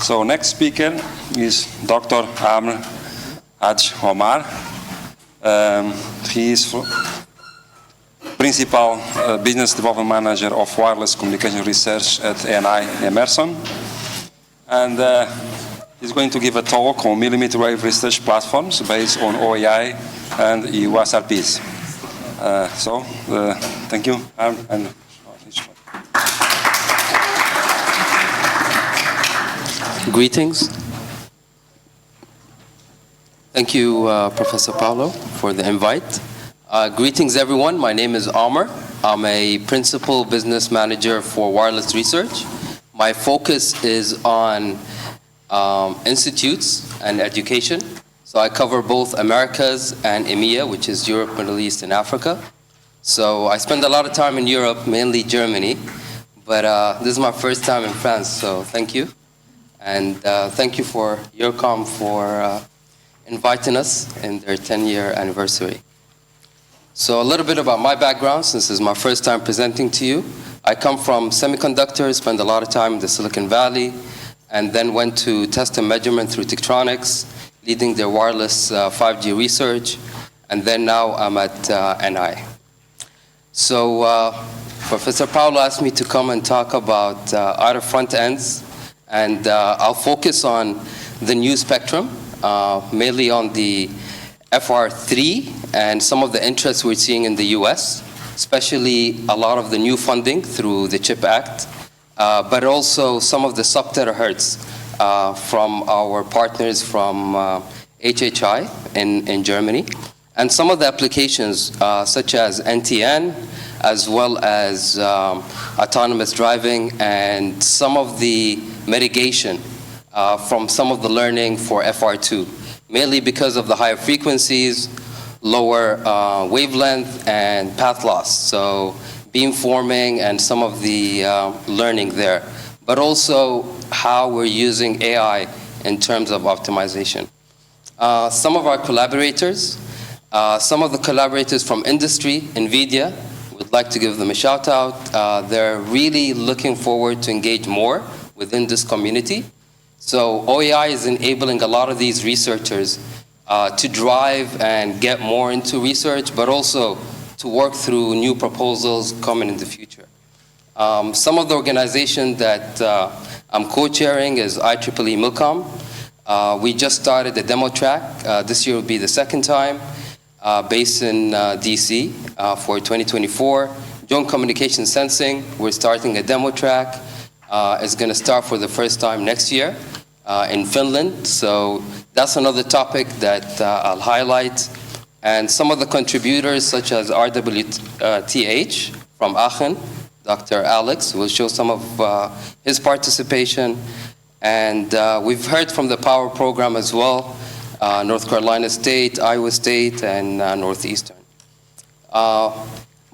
So next speaker is Dr. Haj-Omar. He is Principal Business Development Manager of Wireless Communication Research at OAI Emerson. And he's going to give a talk on millimeter wave research platforms based on OAI and USRPs. Thank you. Greetings. Thank you, Professor Paulo, for the invite. Greetings, everyone. My name is Omar. I'm a Principal Business Manager for Wireless Research. My focus is on institutes and education. So I cover both Americas and EMEA, which is Europe, Middle East, and Africa. So I spend a lot of time in Europe, mainly Germany. But this is my first time in France, so thank you. And thank you for EURCOM for inviting us in their 10-year anniversary. So a little bit about my background, since this is my first time presenting to you. I come from semiconductors, spent a lot of time in the Silicon Valley, and then went to test and measurement through Tektronix, leading their wireless 5G research, and then now I'm at NI. So Professor Paulo asked me to come and talk about outer front ends, and I'll focus on the new spectrum, mainly on the FR3 and some of the interests we're seeing in the US, especially a lot of the new funding through the CHIP Act, but also some of the sub-terahertz from our partners from HHI in Germany, and some of the applications such as NTN, as well as autonomous driving, and some of the mitigation from some of the learning for FR2, mainly because of the higher frequencies, lower wavelength, and path loss. So beamforming and some of the learning there, but also how we're using AI in terms of optimization. Some of our collaborators, some of the collaborators from industry, NVIDIA, would like to give them a shout out. They're really looking forward to engage more within this community. So OAI is enabling a lot of these researchers to drive and get more into research, but also to work through new proposals coming in the future. Some of the organization that I'm co-chairing is IEEE Milcom. We just started a demo track. This year will be the second time, based in DC for 2024. Joint communication sensing, we're starting a demo track. It's going to start for the first time next year in Finland. So that's another topic that I'll highlight. And some of the contributors, such as RWTH from Aachen, Dr. Alex, will show some of his participation. And we've heard from the Power Program as well, North Carolina State, Iowa State, and Northeastern.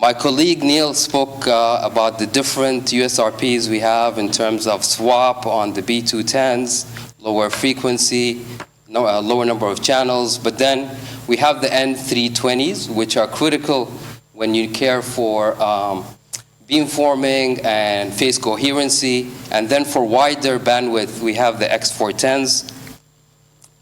My colleague Neil spoke about the different USRPs we have in terms of swap on the B210s, lower frequency, lower number of channels, but then we have the N320s, which are critical when you care for beamforming and phase coherency, and then for wider bandwidth, we have the X410s.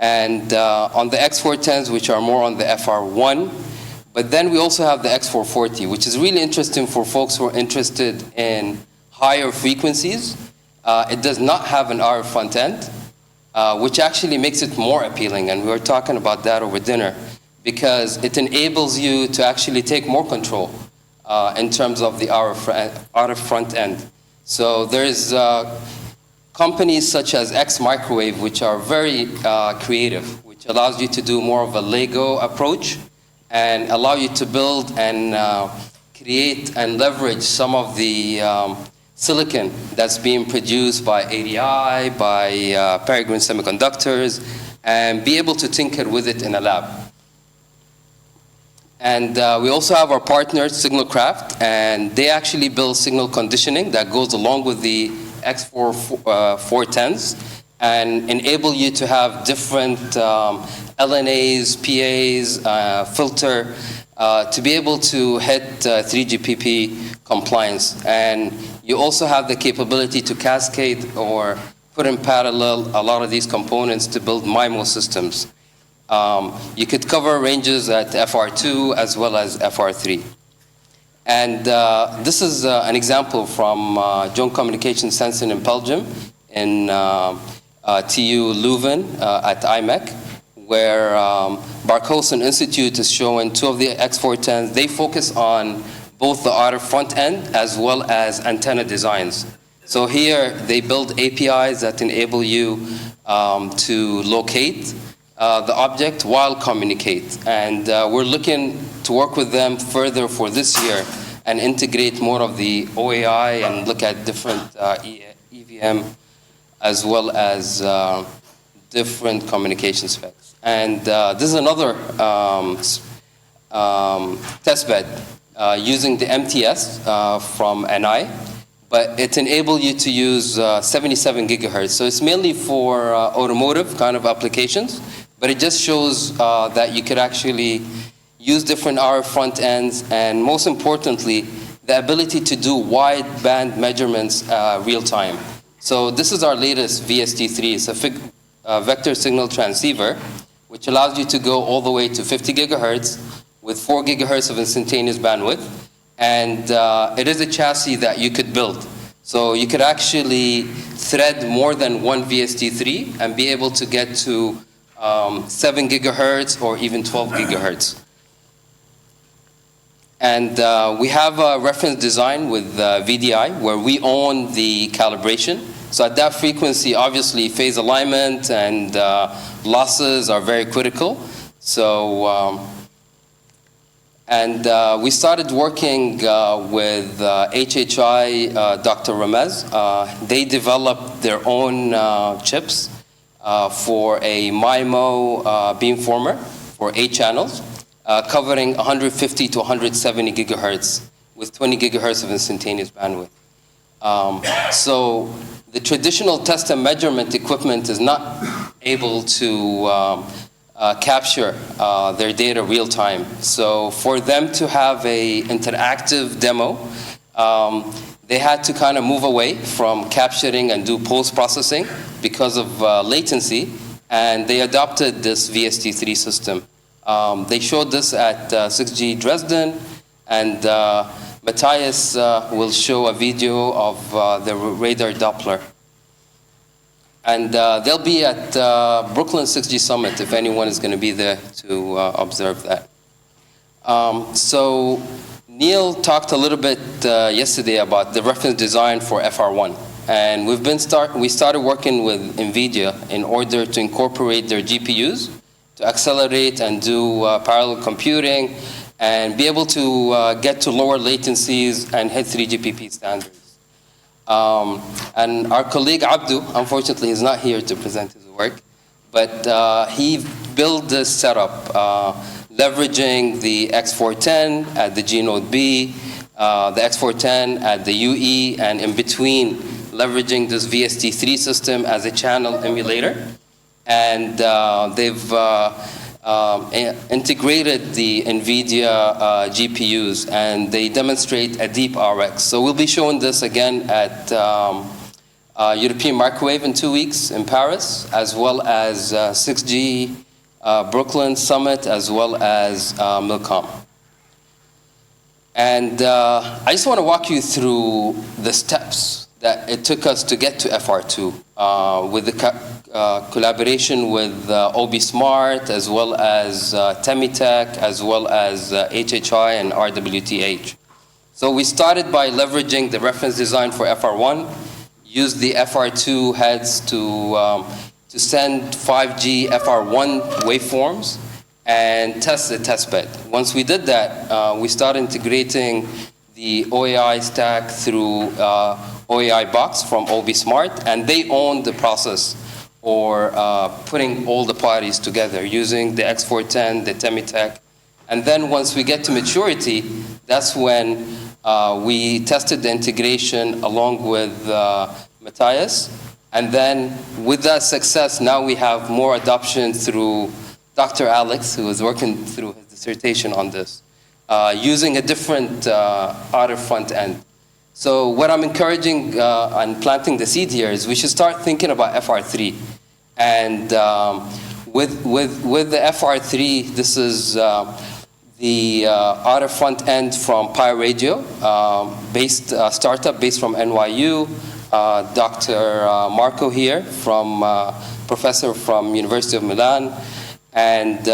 And on the X410s, which are more on the FR1, but then we also have the X440, which is really interesting for folks who are interested in higher frequencies. It does not have an RF front end, which actually makes it more appealing, and we were talking about that over dinner, because it enables you to actually take more control in terms of the RF front end. So there's companies such as X Microwave, which are very creative, which allows you to do more of a Lego approach and allow you to build and create and leverage some of the silicon that's being produced by ADI, by Peregrine Semiconductors, and be able to tinker with it in a lab. And we also have our partner, Signalcraft, and they actually build signal conditioning that goes along with the X410s and enable you to have different LNAs, PAs, filter, to be able to hit 3GPP compliance. And you also have the capability to cascade or put in parallel a lot of these components to build MIMO systems. You could cover ranges at FR2 as well as FR3. And this is an example from Joint Communication Sensing in Belgium, in TU Leuven at IMEC, where Barkhosen Institute is showing two of the X410s. They focus on both the outer front end as well as antenna designs. So here they build APIs that enable you to locate the object while communicate. And we're looking to work with them further for this year and integrate more of the OAI and look at different EVM as well as different communication specs. And this is another testbed using the MTS from NI, but it enables you to use 77 gigahertz. So it's mainly for automotive kind of applications, but it just shows that you could actually use different RF front ends, and most importantly, the ability to do wide band measurements real time. So this is our latest VST3. It's a vector signal transceiver, which allows you to go all the way to 50 gigahertz with 4 gigahertz of instantaneous bandwidth. And it is a chassis that you could build. So you could actually thread more than one VST3 and be able to get to 7 gigahertz or even 12 gigahertz. And we have a reference design with VDI where we own the calibration. So at that frequency, obviously, phase alignment and losses are very critical. So, we started working with HHI, Dr. Ramez. They developed their own chips for a MIMO beamformer for 8 channels, covering 150 to 170 gigahertz with 20 gigahertz of instantaneous bandwidth. So the traditional test and measurement equipment is not able to capture their data real time. So for them to have a interactive demo, they had to kind of move away from capturing and do post-processing because of latency, and they adopted this VST3 system. They showed this at 6G Dresden, and Matthias will show a video of the radar Doppler. And they'll be at Brooklyn 6G Summit if anyone is going to be there to observe that. So Neil talked a little bit yesterday about the reference design for FR1. And we started working with NVIDIA in order to incorporate their GPUs to accelerate and do parallel computing and be able to get to lower latencies and hit 3GPP standards. And our colleague Abdu, unfortunately, is not here to present his work, but he built this setup, leveraging the X410 at the G node B, the X410 at the UE, and in between, leveraging this VST3 system as a channel emulator. And they've integrated the NVIDIA GPUs, and they demonstrate a deep RX. So we'll be showing this again at European Microwave in 2 weeks in Paris, as well as 6G Brooklyn Summit, as well as Milcom. And I just want to walk you through the steps that it took us to get to FR2 with the collaboration with OB Smart, as well as Temitech, as well as HHI and RWTH. So we started by leveraging the reference design for FR1, used the FR2 heads to send 5G FR1 waveforms and test the testbed. Once we did that, we started integrating the OAI stack through OAI box from OB Smart, and they own the process or putting all the parties together using the X410, the Temitech. And then once we get to maturity, that's when we tested the integration along with Matthias. And then with that success, now we have more adoption through Dr. Alex, who is working through his dissertation on this, using a different outer front end. So what I'm encouraging and planting the seed here is we should start thinking about FR3. And with the FR3, this is the outer front end from Pi Radio, based startup based from NYU. Dr. Marco here, professor from University of Milan. And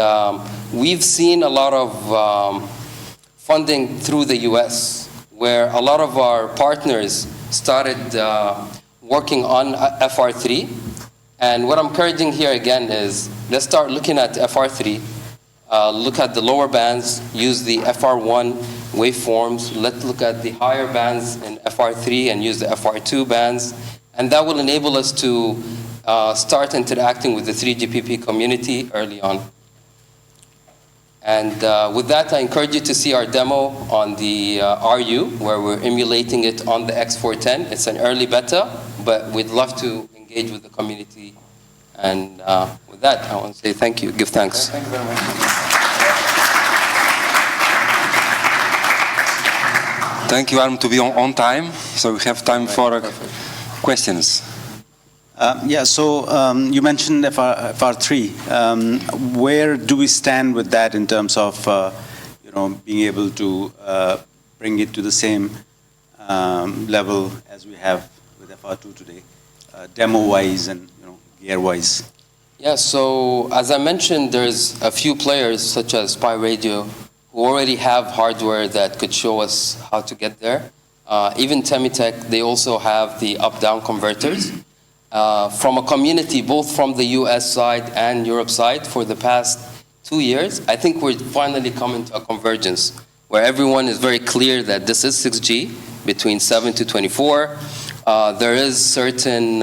we've seen a lot of funding through the US, where a lot of our partners started working on FR3. And what I'm encouraging here again is, let's start looking at FR3, look at the lower bands, use the FR1 waveforms, let's look at the higher bands in FR3 and use the FR2 bands. And that will enable us to start interacting with the 3GPP community early on. And with that, I encourage you to see our demo on the RU, where we're emulating it on the X410. It's an early beta, but we'd love to engage with the community. And with that, I want to say thank you, give thanks. Thank you very much. Thank you, Arm, to be on time, so we have time for questions. So you mentioned FR3. Where do we stand with that in terms of being able to bring it to the same level as we have with FR2 today, demo-wise and gear-wise? Yeah, so as I mentioned, there's a few players such as Pi Radio who already have hardware that could show us how to get there. Even Temitech, they also have the up-down converters. From a community, both from the US side and Europe side, for the past 2 years, I think we're finally coming to a convergence where everyone is very clear that this is 6G between 7 to 24. There is certain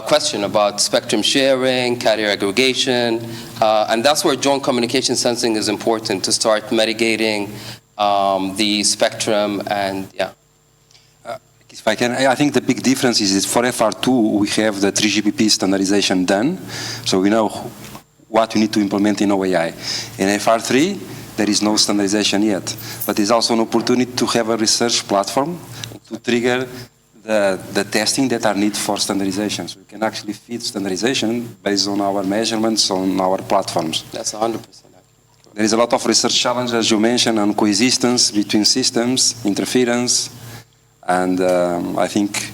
question about spectrum sharing, carrier aggregation, and that's where joint communication sensing is important to start mitigating the spectrum and yeah. If I can, I think the big difference is for FR2, we have the 3GPP standardization done, so we know what we need to implement in OAI. In FR3, there is no standardization yet, but there's also an opportunity to have a research platform to trigger the testing that are needed for standardization. So we can actually feed standardization based on our measurements on our platforms. That's 100% accurate. There is a lot of research challenges, as you mentioned, on coexistence between systems, interference, and I think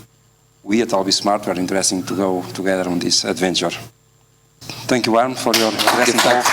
we at Albi Smart are interested to go together on this adventure. Thank you, Arm, for your interesting talk.